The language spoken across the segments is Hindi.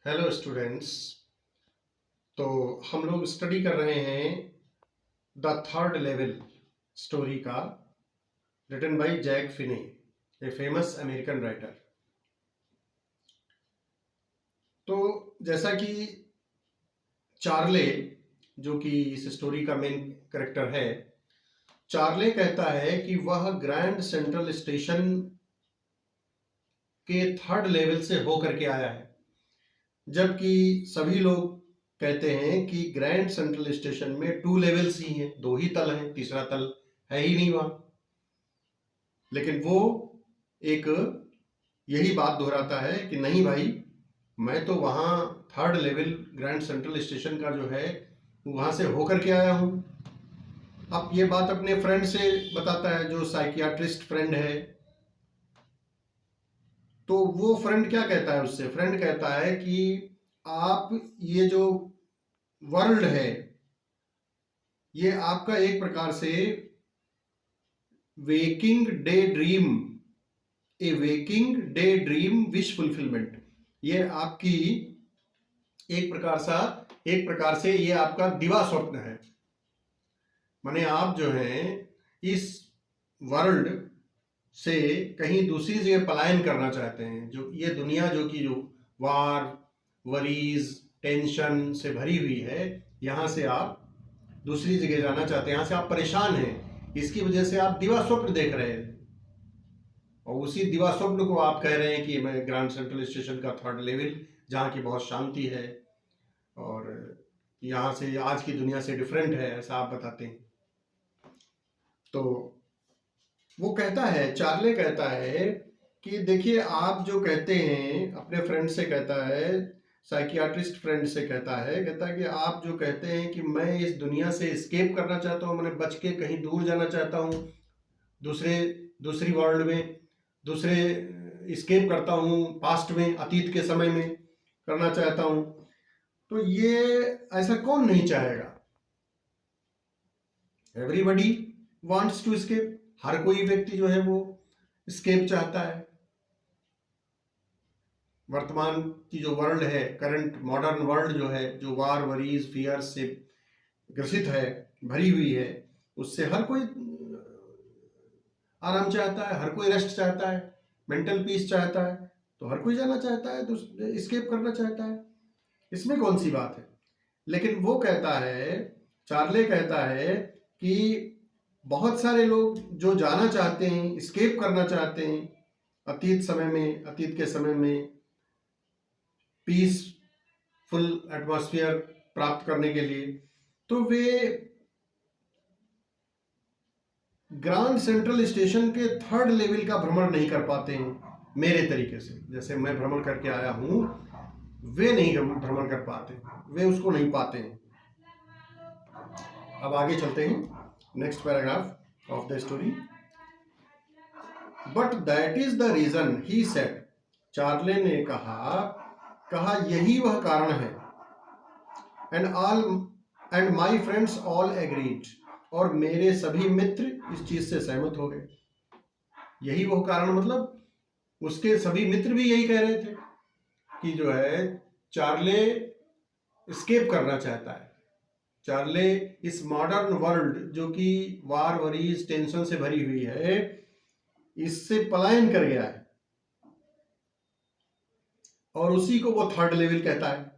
Hello students. तो हम लोग स्टडी कर रहे हैं द थर्ड लेवल स्टोरी का, written by Jack Finney, a famous American writer. तो जैसा कि चार्ले, जो कि इस स्टोरी का मेन करेक्टर है, चार्ले कहता है कि वह ग्रैंड सेंट्रल स्टेशन के थर्ड लेवल से होकर के आया है, जबकि सभी लोग कहते हैं कि ग्रैंड सेंट्रल स्टेशन में 2 लेवल्स ही हैं, 2 ही तल हैं, तीसरा तल है ही नहीं वहां। लेकिन वो एक यही बात दोहराता है कि नहीं भाई, मैं तो वहां third level grand central station का जो है वहां से होकर के आया हूं। अब ये बात अपने फ्रेंड से बताता है, जो साइकियाट्रिस्ट फ्रेंड है। तो वो फ्रेंड क्या कहता है उससे? फ्रेंड कहता है कि आप, ये जो वर्ल्ड है, ये आपका एक प्रकार से waking day dream, a waking day dream wish fulfilment, ये आपकी एक प्रकार से ये आपका दिवा स्वप्न है। माने आप जो है इस वर्ल्ड से कहीं दूसरी जगह पलायन करना चाहते हैं। जो ये दुनिया जो वार, वरीज, टेंशन से भरी हुई है, यहाँ से आप दूसरी जगह जाना चाहते हैं। यहाँ से आप परेशान हैं, इसकी वजह से आप दिवा स्वप्न देख रहे हैं, और उसी दिवा स्वप्न को आप कह रहे हैं कि मैं ग्रैंड सेंट्रल स्टेशन का थर्ड लेवल, जहाँ की बहुत शांति है और यहाँ से आज की दुनिया से डिफरेंट है, ऐसा आप बताते हैं। तो वो कहता है, चार्ले कहता है कि देखिए, आप जो कहते हैं, अपने फ्रेंड से कहता है, साइकियाट्रिस्ट फ्रेंड से कहता है कि आप जो कहते हैं कि मैं इस दुनिया से एस्केप करना चाहता हूँ, मैंने बच के कहीं दूर जाना चाहता हूँ, दूसरी वर्ल्ड में, दूसरे एस्केप करता हूँ, पास्ट में, अतीत के समय में करना चाहता हूँ। तो ये ऐसा कौन नहीं चाहेगा? Everybody wants to escape. हर कोई व्यक्ति जो है वो एस्केप चाहता है। वर्तमान की जो वर्ल्ड है, करंट मॉडर्न वर्ल्ड जो है, जो वार, वरीज, फियर से ग्रसित है, भरी हुई है, उससे हर कोई आराम चाहता है, हर कोई रेस्ट चाहता है, मेंटल पीस चाहता है। तो हर कोई जाना चाहता है, तो एस्केप करना चाहता है, इसमें कौन सी बात है? लेकिन वो कहता है, चार्ले कहता है कि बहुत सारे लोग जो जाना चाहते हैं, एस्केप करना चाहते हैं अतीत के समय में पीसफुल एटमॉस्फेयर प्राप्त करने के लिए, तो वे ग्रैंड सेंट्रल स्टेशन के थर्ड लेवल का भ्रमण नहीं कर पाते हैं मेरे तरीके से। जैसे मैं भ्रमण करके आया हूं, वे नहीं भ्रमण कर पाते, वे उसको नहीं पाते हैं। अब आगे चलते हैं, next paragraph of the story. But that is the reason he said, Charlie ने कहा यही वह कारण है। And my friends all agreed, और मेरे सभी मित्र इस चीज से सहमत हो गए। यही वो कारण, मतलब उसके सभी मित्र भी यही कह रहे थे कि जो है चार्ले एस्केप करना चाहता है। चार्ले इस मॉडर्न वर्ल्ड जो कि वार, वरीज, टेंशन से भरी हुई है, इससे पलायन कर गया है, और उसी को वो थर्ड लेवल कहता है।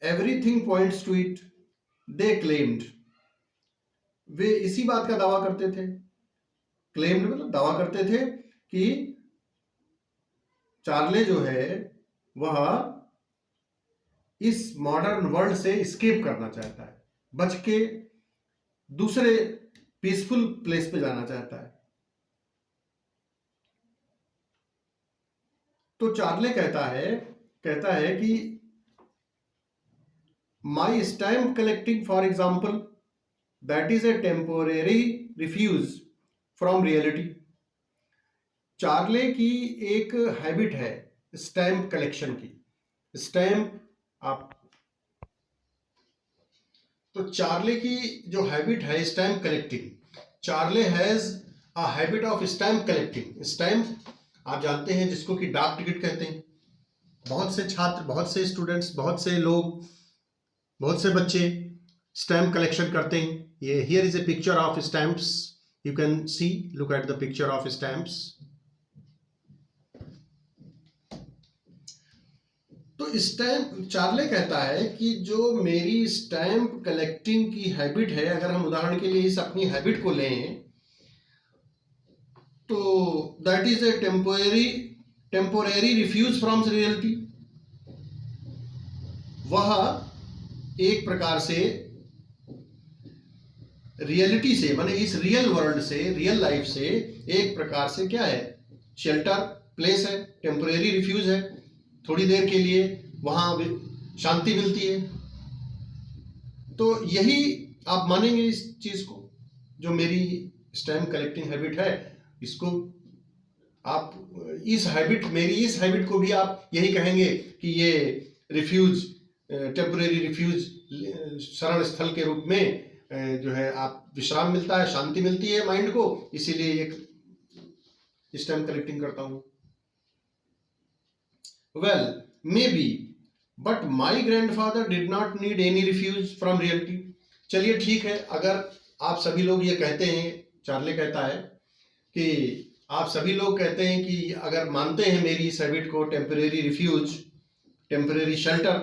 Everything points to it, they claimed, वे इसी बात का दावा करते थे। क्लेम्ड मतलब दावा करते थे कि चार्ले जो है वह इस मॉडर्न वर्ल्ड से एस्केप करना चाहता है, बच के दूसरे पीसफुल प्लेस पे जाना चाहता है। तो चार्ले कहता है कि माई stamp collecting for example, that is a temporary refuse from reality. Charlie की एक हैबिट है स्टैम्प कलेक्शन की। स्टैम्प आप, तो चार्ले की जो हैबिट है stamp collecting, Charlie has a habit of stamp collecting. Stamp आप जानते हैं जिसको कि डाक टिकट कहते हैं। बहुत से छात्र, बहुत से स्टूडेंट्स, बहुत से लोग, बहुत से बच्चे स्टैम्प कलेक्शन करते हैं। ये here is a picture of stamps, you can see, look at the picture of stamps. तो स्टैम्प, चार्ले कहता है कि जो मेरी स्टैम्प कलेक्टिंग की हैबिट है, अगर हम उदाहरण के लिए इस अपनी हैबिट को लें, तो that is a temporary refuse from reality. वह एक प्रकार से रियलिटी से, माने इस रियल वर्ल्ड से, रियल लाइफ से एक प्रकार से क्या है, शेल्टर प्लेस है, टेम्पोरेरी रिफ्यूज है, थोड़ी देर के लिए वहां शांति मिलती है। तो यही आप मानेंगे इस चीज को, जो मेरी स्टैम्प कलेक्टिंग हैबिट है, इसको आप इस हैबिट, मेरी इस हैबिट को भी आप यही कहेंगे कि ये रिफ्यूज, टेम्पोरेरी रिफ्यूज, शरण स्थल के रूप में जो है आप विश्राम मिलता है, शांति मिलती है माइंड को, इसीलिए एक स्टैम्प कलेक्टिंग करता हूं। Well may be, but my grandfather did not need any refuse from reality. चलिए ठीक है, अगर आप सभी लोग ये कहते हैं, चार्ले कहता है कि आप सभी लोग कहते हैं कि अगर मानते हैं मेरी इस हैबिट को, temporary refuge, temporary shelter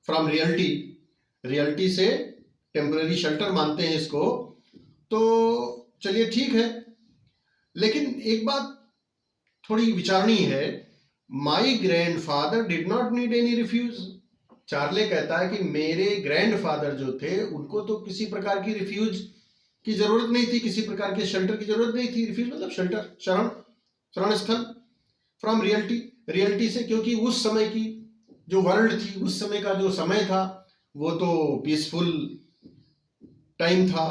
from reality, reality से टेम्परेरी शेल्टर मानते हैं इसको, तो चलिए ठीक है। लेकिन एक बात थोड़ी विचारणी है, my grandfather did not need any refuge. Charlie कहता है कि मेरे ग्रैंडफादर जो थे, उनको तो किसी प्रकार की रिफ्यूज की जरूरत नहीं थी, किसी प्रकार के शेल्टर की जरूरत नहीं थी। रिफ्यूज मतलब शेल्टर, शरण स्थल, फ्रॉम रियलिटी, रियलिटी से, क्योंकि उस समय की जो वर्ल्ड थी, उस समय का जो समय था, वो तो पीसफुल टाइम था।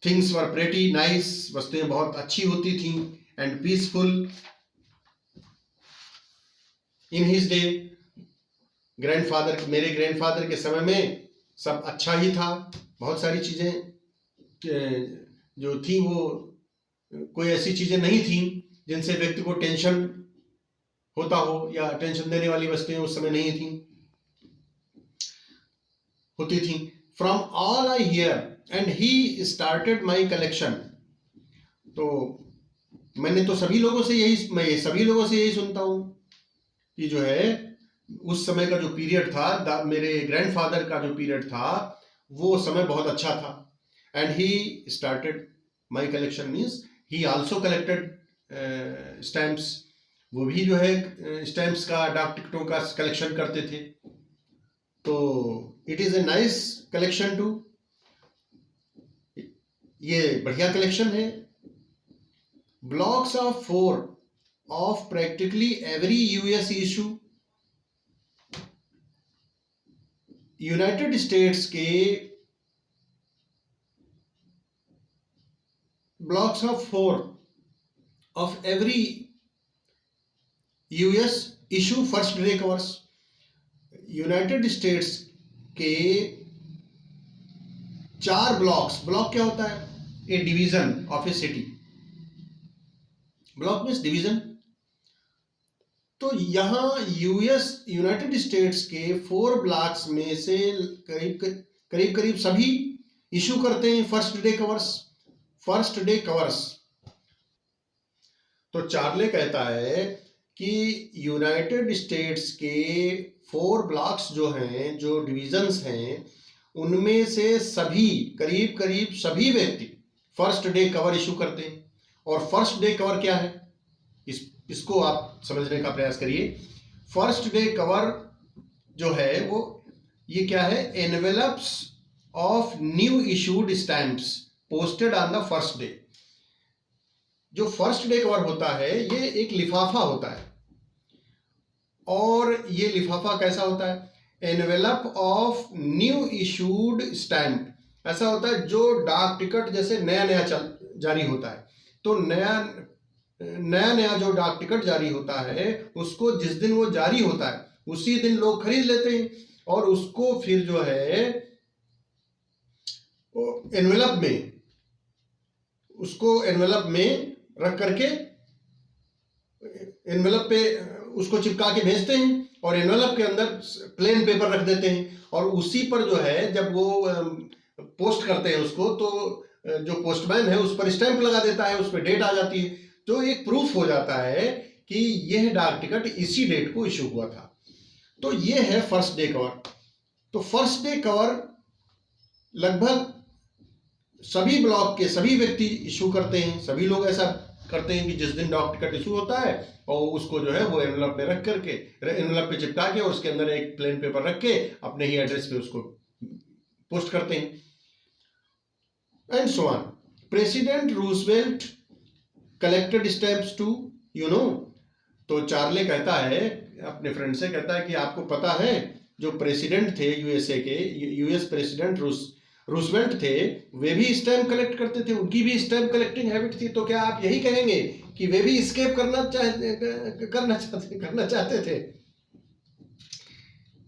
थिंग्स वर प्रेटी नाइस, वस्तुएं बहुत अच्छी होती थी, and peaceful in his day. Grandfather, मेरे ग्रैंडफादर के समय में सब अच्छा ही था, बहुत सारी चीजें जो थी वो कोई ऐसी चीजें नहीं थी जिनसे व्यक्ति को टेंशन होता हो, या टेंशन देने वाली वस्तुएं उस समय नहीं थी, होती थी। From all I hear and he started my collection. तो मैंने तो सभी लोगों से यही, मैं सभी लोगों से यही सुनता हूं कि जो है उस समय का जो पीरियड था, मेरे ग्रैंडफादर का जो पीरियड था, वो समय बहुत अच्छा था। And he started my collection means he also collected stamps. वो भी जो है स्टैम्प्स का, डाक टिकटों का कलेक्शन करते थे। तो it is a nice collection too, ये बढ़िया कलेक्शन है। Blocks of 4 of practically every US issue. United States के blocks of 4 of every US issue first day covers. United States के 4 ब्लॉक्स, ब्लॉक क्या होता है, a division of a city, block means division. तो यहां यूनाइटेड स्टेट्स के 4 ब्लॉक्स में से करीब सभी इशू करते हैं first day covers, first day covers. तो चार्ले कहता है कि यूनाइटेड स्टेट्स के 4 ब्लॉक्स जो हैं, जो डिवीजन्स हैं, उनमें से सभी, करीब सभी व्यक्ति फर्स्ट डे कवर इशू करते हैं। और फर्स्ट डे कवर क्या है, इसको आप समझने का प्रयास करिए। फर्स्ट डे कवर जो है वो ये क्या है, envelopes of new issued stamps posted on the first day. जो फर्स्ट डे कवर होता है ये एक लिफाफा होता है, और ये लिफाफा कैसा होता है, envelope of new issued stamp. ऐसा होता है जो डाक टिकट जैसे नया नया जारी होता है, तो नया जो डाक टिकट जारी होता है, उसको जिस दिन वो जारी होता है उसी दिन लोग खरीद लेते हैं, और उसको फिर जो है एनवेलप में, उसको एनवेलप में रख करके, एनवेलप पे उसको चिपका के भेजते हैं और एनवेलप के अंदर प्लेन पेपर रख देते हैं, और उसी पर जो है जब वो पोस्ट करते हैं उसको, तो जो पोस्टमैन है उस पर स्टैंप लगा देता है, उस पर डेट आ जाती है, तो एक प्रूफ हो जाता है कि यह डाक टिकट इसी डेट को इशू हुआ था। तो ये है फर्स्ट डे कवर। तो फर्स्ट डे कवर लगभग सभी ब्लॉक के सभी व्यक्ति इशू करते हैं, सभी लोग ऐसा करते हैं कि जिस दिन डाक टिकट इशू होता है और उसको जो है वो एनवेलप में रख करके, एनवेलप पे चिपका के और उसके अंदर एक प्लेन पेपर रख के अपने ही एड्रेस पे उसको पोस्ट करते हैं, and so on. President Roosevelt collected stamps too तो चार्ले कहता है अपने फ्रेंड से, कहता है कि आपको पता है जो प्रेसिडेंट थे यूएसए के, यूएस प्रेसिडेंट रूजवेल्ट थे, वे भी स्टैम्प कलेक्ट करते थे, उनकी भी स्टैम्प कलेक्टिंग हैबिट थी, तो क्या आप यही कहेंगे कि वे भी स्केप करना चाहते थे?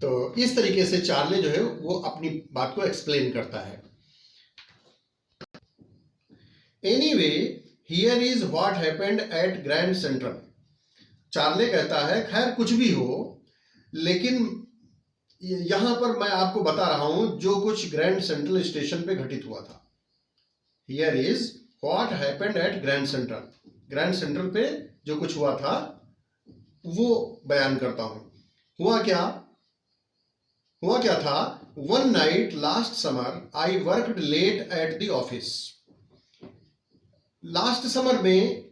तो इस तरीके से चार्ले जो है वो अपनी बात को एक्सप्लेन करता है। Anyway here is what happened at grand central. Charlie कहता है खैर कुछ भी हो, लेकिन यहां पर मैं आपको बता रहा हूं जो कुछ ग्रैंड सेंट्रल स्टेशन पे घटित हुआ था। Here is what happened at grand central. Grand central पे जो कुछ हुआ था वो बयान करता हूं। हुआ क्या था? One night last summer I worked late at the office. Last summer में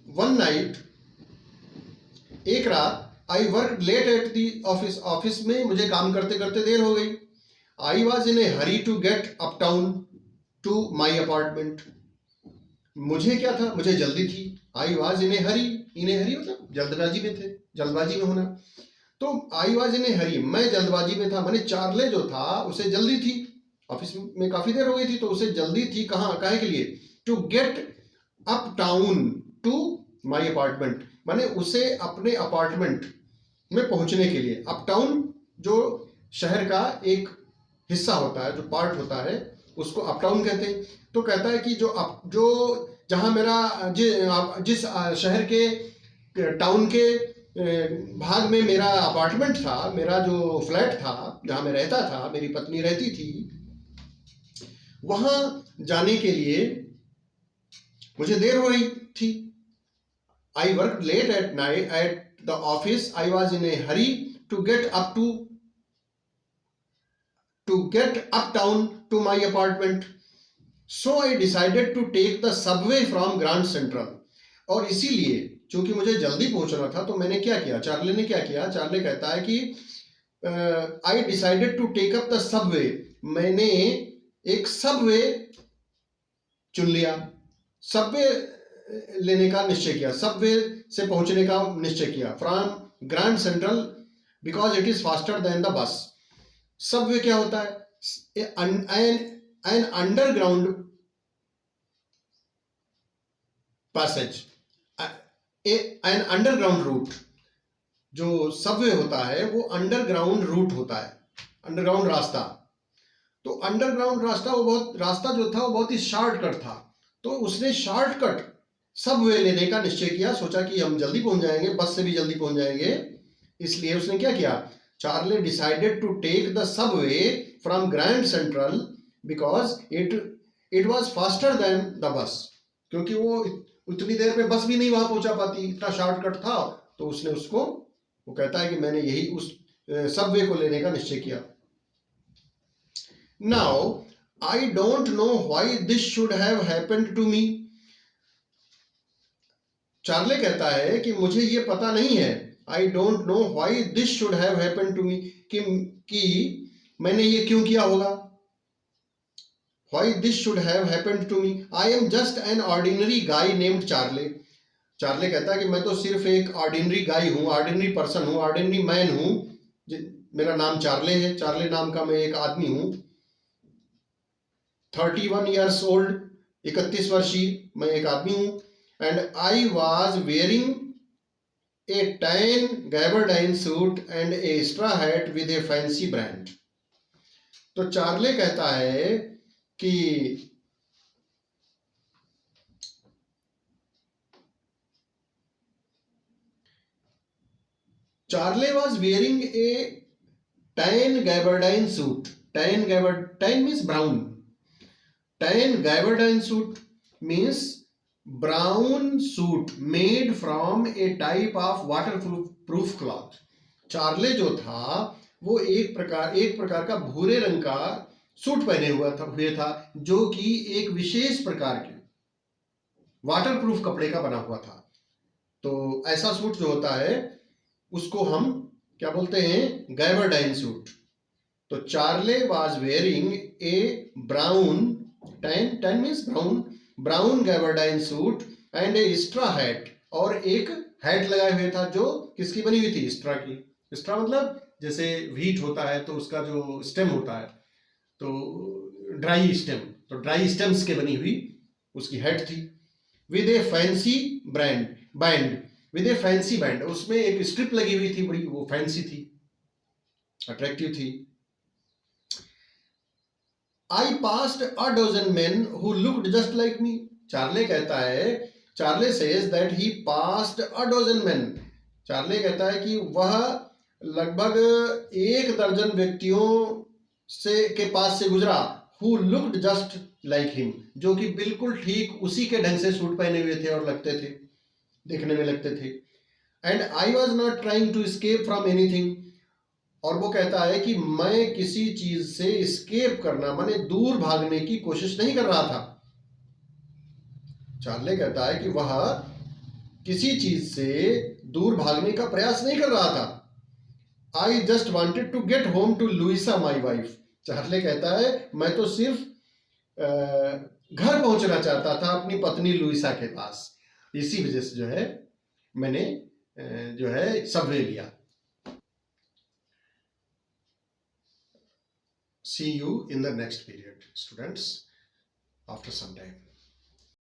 वन नाइट, एक रात, I work late at the office, office में मुझे काम करते करते देर हो गई। I was in a hurry to get uptown to my apartment. मुझे क्या था? मुझे जल्दी थी। आई was in a Hari, in a हरी मतलब जल्दबाजी में थे, जल्दबाजी में होना। तो आई वॉज इन ए हरी, मैं जल्दबाजी में था, मैंने चार्ले जो था उसे जल्दी थी, ऑफिस में काफी देर हो गई थी तो उसे जल्दी थी। कहाँ, काहे के लिए? To get uptown to my apartment, माने उसे अपने अपार्टमेंट में पहुंचने के लिए। अप टाउन जो शहर का एक हिस्सा होता है, जो पार्ट होता है, उसको अप टाउन कहते हैं। तो कहता है कि जो जहां मेरा जिस शहर के टाउन के भाग में मेरा अपार्टमेंट था, मेरा जो फ्लैट था जहां मैं रहता था, मेरी पत्नी रहती थी, वहां जाने के लिए मुझे देर हो रही थी। I work late at night at the office, I was in a hurry to get uptown to my apartment, so I decided to take the subway from Grand Central. और इसीलिए चूंकि मुझे जल्दी पहुंचना था तो मैंने क्या किया, चार्ले ने क्या किया? चार्ले कहता है कि I decided to take up the subway, मैंने एक सबवे चुन लिया, सबवे लेने का निश्चय किया, सबवे से पहुंचने का निश्चय किया। From Grand Central because it is faster than the bus. Subway क्या होता है? An underground passage, an underground route. जो सबवे होता है वो अंडरग्राउंड रूट होता है, अंडरग्राउंड रास्ता। तो अंडरग्राउंड रास्ता, रास्ता जो था वो बहुत ही शॉर्टकट था, तो उसने शॉर्टकट सबवे लेने का निश्चय किया। सोचा कि हम जल्दी पहुंच जाएंगे, बस से भी जल्दी पहुंच जाएंगे, इसलिए उसने क्या किया? Charlie decided to take the subway from Grand Central because it was faster than the bus, क्योंकि वो उतनी देर में बस भी नहीं वहां पहुंचा पाती, इतना शॉर्टकट था। तो उसने उसको, वो कहता है कि मैंने यही उस सबवे को लेने का निश्चय किया। Now I don't know why this should have happened to me. Charlie कहता है कि मुझे ये पता नहीं है, I don't know why this should have happened to me, कि मैंने ये क्यों किया होगा। Why this should have happened to me, I am just an ordinary guy named Charlie. Charlie कहता है कि मैं तो सिर्फ एक ऑर्डिनरी गाय हूँ, ऑर्डिनरी पर्सन हूँ, ऑर्डिनरी मैन हूँ, मेरा नाम चार्ले है, चार्ले नाम का मैं एक आदमी हूँ। 31 ईयर्स ओल्ड, 31 वर्षीय मैं एक आदमी हूँ। And I was wearing a tan gabardine suit and a straw hat with a fancy brand. तो चार्ले कहता है कि Charley was wearing a tan gabardine suit. Tan means brown. Tan gabardine suit means brown suit made from a type of waterproof cloth. Charlie जो था वो एक प्रकार का भूरे रंग का सूट पहने हुए था जो कि एक विशेष प्रकार के वाटरप्रूफ कपड़े का बना हुआ था। तो ऐसा सूट जो होता है उसको हम क्या बोलते हैं? Gabardine suit. तो Charley was wearing a brown tan means brown gabardine suit and a straw hat, और एक हैट लगाए हुए था जो किसकी बनी हुई थी? स्ट्रा की। स्ट्रा मतलब जैसे व्हीट होता है तो उसका जो स्टेम होता है तो ड्राई स्टेम, तो ड्राई स्टेम्स के बनी हुई उसकी हैट थी। विद ए फैंसी बैंड, उसमें एक स्ट्रिप लगी हुई थी, बड़ी वो फैंसी थी, अट्रैक्टिव थी। I passed a dozen men who looked just like me. Charlie says that he passed a dozen men. Charlie कहता है कि वह लगभग 1 दर्जन व्यक्तियों के पास से गुजरा, who looked just like him, जो कि बिल्कुल ठीक उसी के ढंग से सूट पहने हुए थे और देखने में लगते थे। And I was not trying to escape from anything, और वो कहता है कि मैं किसी चीज से एस्केप करना माने दूर भागने की कोशिश नहीं कर रहा था। चार्ले कहता है कि वह किसी चीज से दूर भागने का प्रयास नहीं कर रहा था। I just wanted to get home to Luisa my wife. Charlie कहता है मैं तो सिर्फ घर पहुंचना चाहता था अपनी पत्नी लुइसा के पास, इसी वजह से जो है मैंने जो है सबवे लिया। See you in the next period, students, after some time.